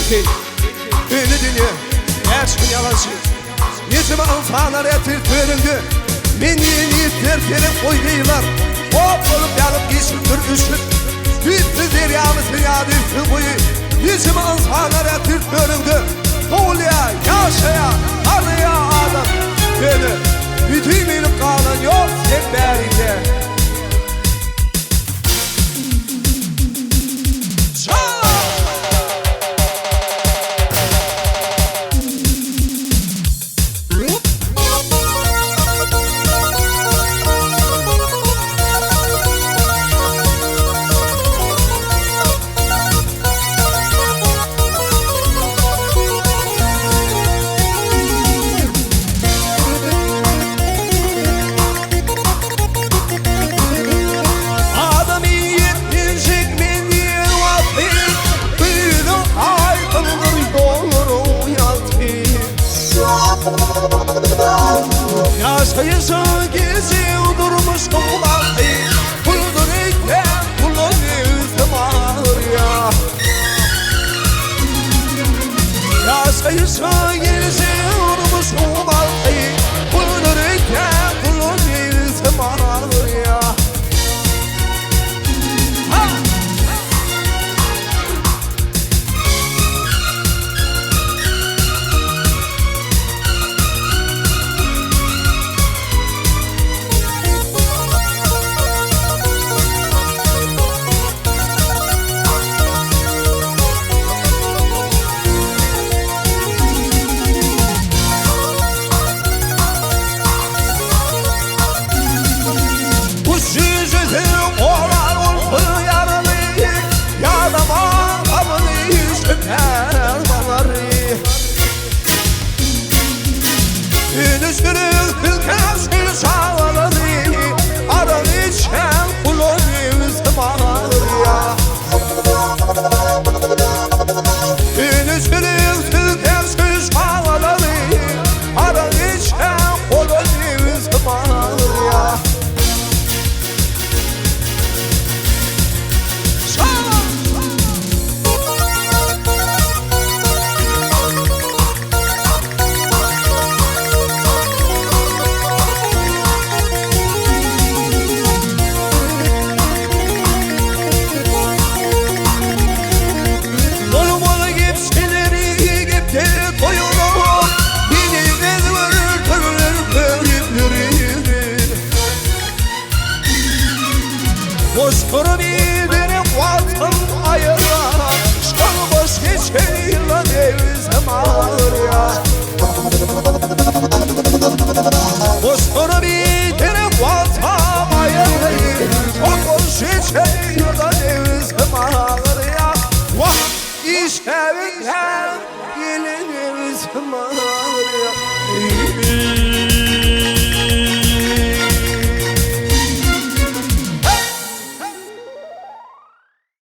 Peki, ünlü dinle, yaşın yalancı. Yüzüme insanlar etir töründü. Men yeni terterip koyduylar. Hop olup yanıp geçimdir üşür. Düttü deryamızın ya düttü boyu. Yüzüme insanlar etir töründü. Doğuluya, yaşaya, anıya adam. Gönü, bütün benim kalan yok sen berinde. Yaşayışı gezi durmuş kulaklı. Buldururken kulun yüzüm ağır ya. Yaşayışı gezi durmuş kulaklı. Buldururken kulun yüzüm ağır ya. Üzgünüz bilkez bir sağları. Aran içen kulun yüzüm ağır ya. Üzgünüz bilkez bir sağları. Aran içen kulun yüzüm ağır ya. Boşkuru bildirim vatın ayıra. Şkol boş geçen yılan evizim ağır ya. Boşkuru bildirim vatın ayıra. Şkol boş geçen yılan evizim ağır ya. Vah iş evinden gelin evizim ağır ya.